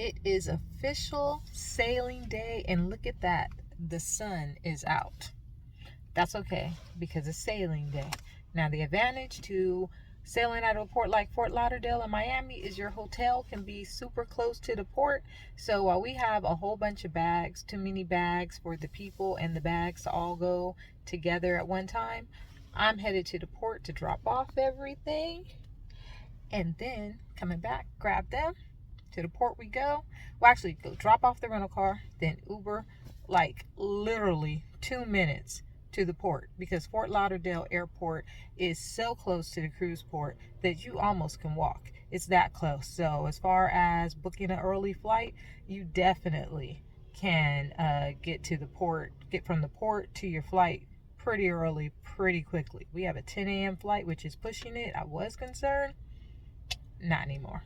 It is official sailing day, and look at that. The sun is out. That's okay because it's sailing day. Now, the advantage to sailing out of a port like Fort Lauderdale and Miami is your hotel can be super close to the port. So while we have a whole bunch of bags, too many bags for the people and the bags to all go together at one time, I'm headed to the port to drop off everything, and then coming back, grab them. To the port we go. Well, actually, go drop off the rental car, then Uber, like literally 2 minutes to the port, because Fort Lauderdale Airport is so close to the cruise port that you almost can walk. It's that close. So as far as booking an early flight, you definitely can get to the port, get from the port to your flight pretty early, pretty quickly. We have a 10 a.m. flight, which is pushing it. I was concerned. Not anymore.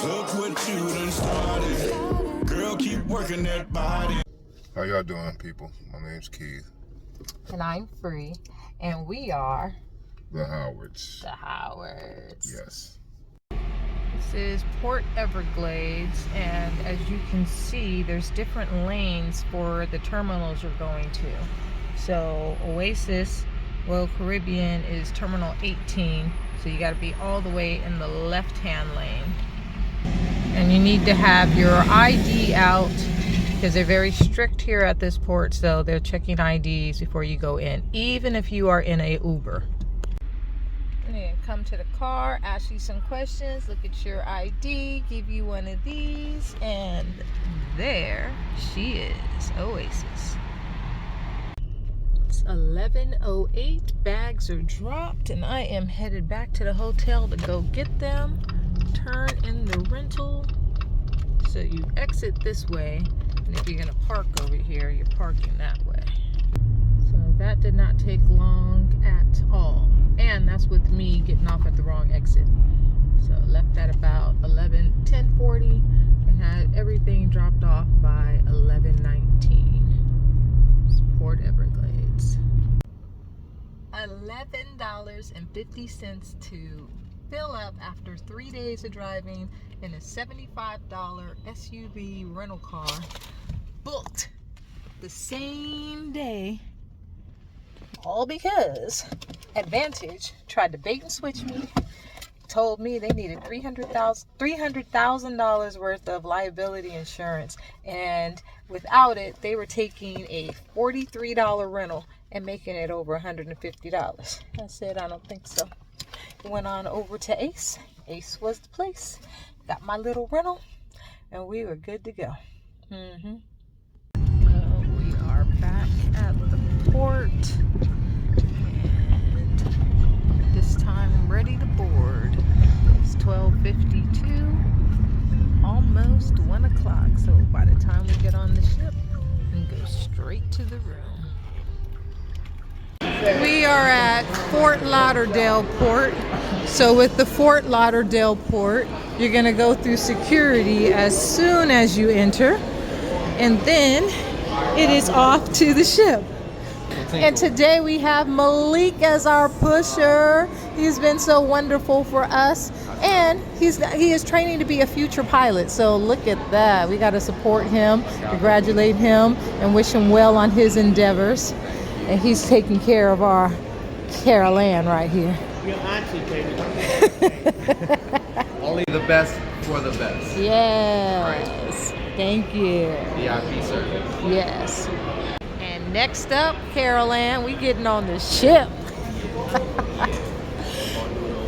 Look what you done started. Girl, keep working that body. How y'all doing, people? My name's Keith. And I'm Free. And we are The Howards. The Howards. Yes. This is Port Everglades, and as you can see, there's different lanes for the terminals you're going to. So Oasis, Royal Caribbean is Terminal 18, so you got to be all the way in the left-hand lane. And you need to have your ID out because they're very strict here at this port, so they're checking IDs before you go in, even if you are in a Uber. And then come to the car, ask you some questions, look at your ID, give you one of these, and there she is, Oasis. It's 11:08, bags are dropped, and I am headed back to the hotel to go get them. Turn in the rental. So you exit this way, and if you're gonna park over here, you're parking that way. So that did not take long at all. And that's with me getting off at the wrong exit. So left at about 10:40 and had everything dropped off by 11:19. It's Port Everglades. $11.50 to fill up after 3 days of driving in a $75 SUV rental car, booked the same day, all because Advantage tried to bait and switch me, told me they needed $300,000 worth of liability insurance, and without it they were taking a $43 rental and making it over $150. I said I don't think so. Went on over to Ace. Ace was the place. Got my little rental, and we were good to go. We are back at the port, and this time I'm ready to board. It's 12:52, almost 1 o'clock. So by the time we get on the ship, we go straight to the room. We are at Fort Lauderdale Port. So with the Fort Lauderdale Port, you're going to go through security as soon as you enter, and then it is off to the ship. And today we have Malik as our pusher. He's been so wonderful for us, and he is training to be a future pilot. So look at that. We got to support him, congratulate him, and wish him well on his endeavors. And he's taking care of our Carol Ann right here. Only the best for the best. Yes. Thank you. VIP service. Yes. And next up, Carol Ann, we getting on the ship.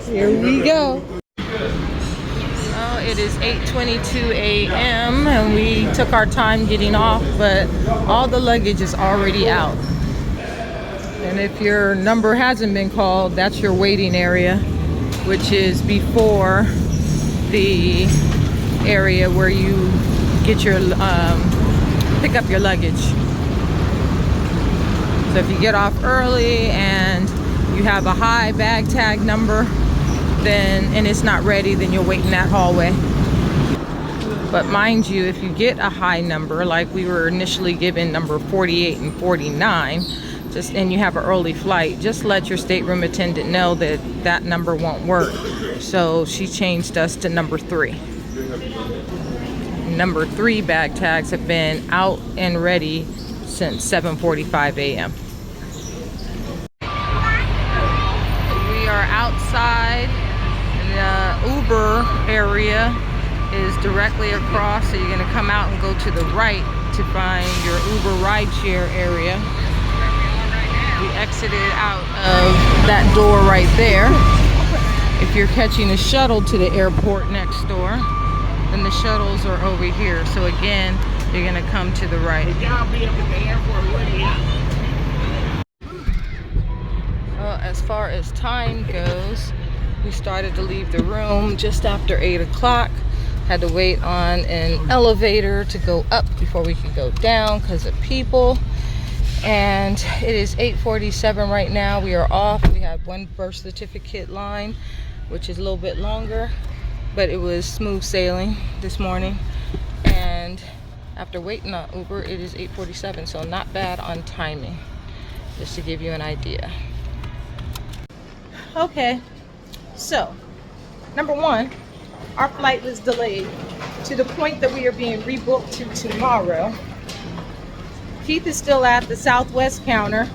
Here we go. Oh, it is 8:22 a.m. and we took our time getting off, but all the luggage is already out. And if your number hasn't been called, that's your waiting area, which is before the area where you get your pick up your luggage. So if you get off early and you have a high bag tag number, and it's not ready, then you'll wait in that hallway. But mind you, if you get a high number, like we were initially given number 48 and 49, and you have an early flight, just let your stateroom attendant know that that number won't work. So she changed us to number 3. number 3 bag tags have been out and ready since 7:45 a.m. We are outside, and the Uber area is directly across, so you're going to come out and go to the right to find your Uber rideshare area. We exited out of that door right there. If you're catching a shuttle to the airport next door, then the shuttles are over here. So again, you're gonna come to the right. Well, as far as time goes, we started to leave the room just after 8 o'clock. Had to wait on an elevator to go up before we could go down because of people. And it is 8:47 right now. We are off. We had one birth certificate line, which is a little bit longer, but it was smooth sailing this morning. And after waiting on Uber, it is 8:47, so not bad on timing, just to give you an idea. Okay, so number one, our flight was delayed to the point that we are being rebooked to tomorrow. Keith is still at the Southwest counter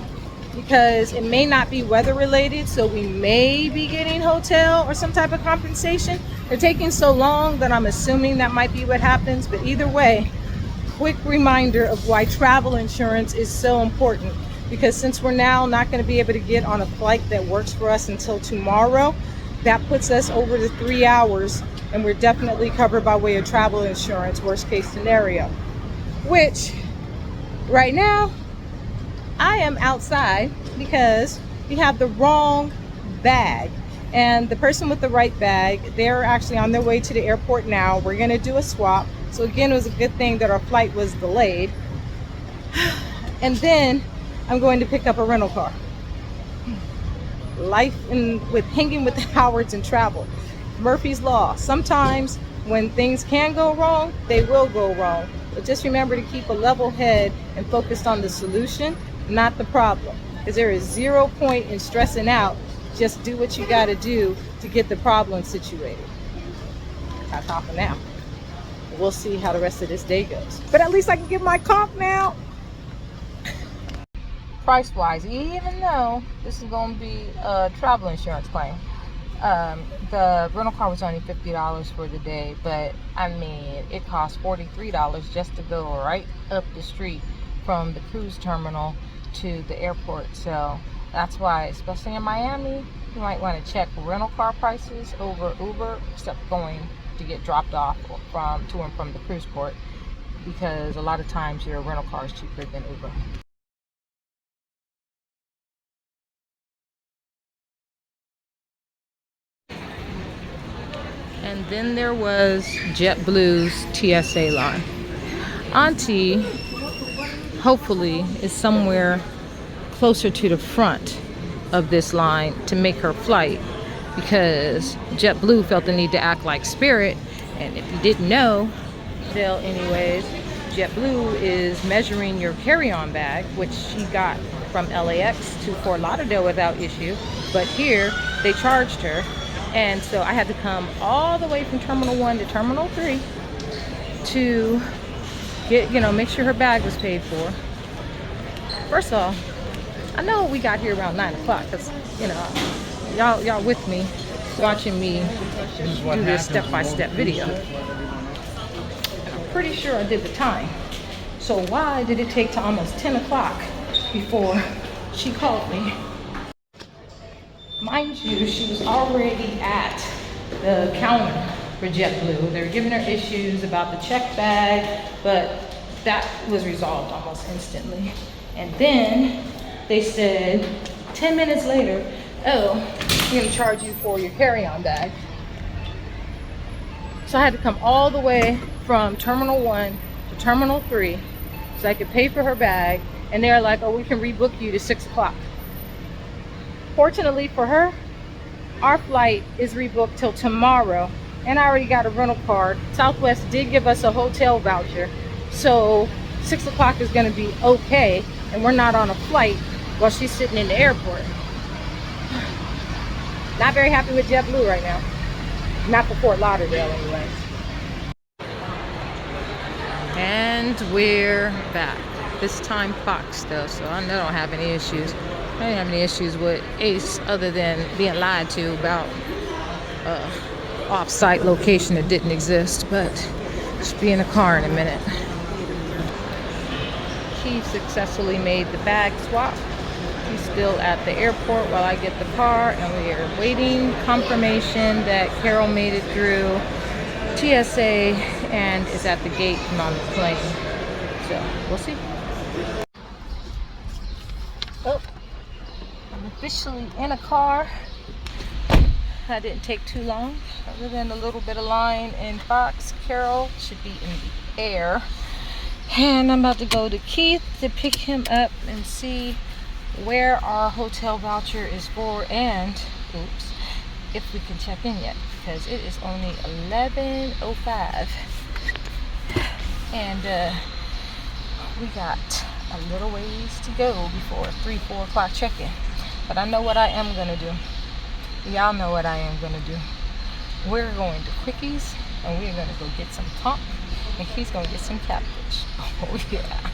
because it may not be weather related, so we may be getting hotel or some type of compensation. They're taking so long that I'm assuming that might be what happens, but either way, quick reminder of why travel insurance is so important, because since we're now not going to be able to get on a flight that works for us until tomorrow, that puts us over the 3 hours, and we're definitely covered by way of travel insurance, worst case scenario. Which right now I am outside because we have the wrong bag, and the person with the right bag, they're actually on their way to the airport now. We're going to do a swap. So again, it was a good thing that our flight was delayed. And then I'm going to pick up a rental car. Life with hanging with the Howards and travel. Murphy's Law. Sometimes when things can go wrong, they will go wrong. But just remember to keep a level head and focused on the solution, not the problem. Because there is 0 point in stressing out. Just do what you got to do to get the problem situated. That's all for now. We'll see how the rest of this day goes. But at least I can get my comp now. Price wise, even though this is going to be a travel insurance claim, the rental car was only $50 for the day, but I mean, it cost $43 just to go right up the street from the cruise terminal to the airport. So that's why, especially in Miami, you might want to check rental car prices over Uber, except going to get dropped off to and from the cruise port, because a lot of times your rental car is cheaper than Uber. And then there was JetBlue's TSA line. Auntie, hopefully, is somewhere closer to the front of this line to make her flight, because JetBlue felt the need to act like Spirit. And if you didn't know, well, anyways, JetBlue is measuring your carry-on bag, which she got from LAX to Fort Lauderdale without issue, but here they charged her. And so I had to come all the way from Terminal 1 to Terminal 3 to get, make sure her bag was paid for. First of all, I know we got here around 9 o'clock because, y'all with me, watching me do this step-by-step video. And I'm pretty sure I did the time. So why did it take to almost 10 o'clock before she called me? Mind you, she was already at the counter for JetBlue. They were giving her issues about the check bag, but that was resolved almost instantly. And then they said 10 minutes later, oh, we're going to charge you for your carry-on bag. So I had to come all the way from Terminal 1 to Terminal 3 so I could pay for her bag. And they're like, oh, we can rebook you to 6 o'clock. Fortunately for her, our flight is rebooked till tomorrow, and I already got a rental car. Southwest did give us a hotel voucher, so 6 o'clock is going to be okay, and we're not on a flight while she's sitting in the airport. Not very happy with JetBlue right now. Not for Fort Lauderdale anyways. And we're back. This time Fox though, so I don't have any issues. I don't have any issues with Ace other than being lied to about off-site location that didn't exist, but just be in the car in a minute. Keith successfully made the bag swap. He's still at the airport while I get the car, and we are waiting confirmation that Carol made it through TSA and is at the gate and on the plane. So we'll see. Oh, I'm officially in a car. That didn't take too long. Other than a little bit of line in Fox, Carol should be in the air. And I'm about to go to Keith to pick him up and see where our hotel voucher is for, and oops, if we can check in yet, because it is only 11:05 and we got a little ways to go before 3-4 o'clock check-in. But I know what I am gonna do. Y'all know what I am gonna do. We're going to Quickies and we're gonna go get some tonk, and he's gonna get some catfish. Oh yeah.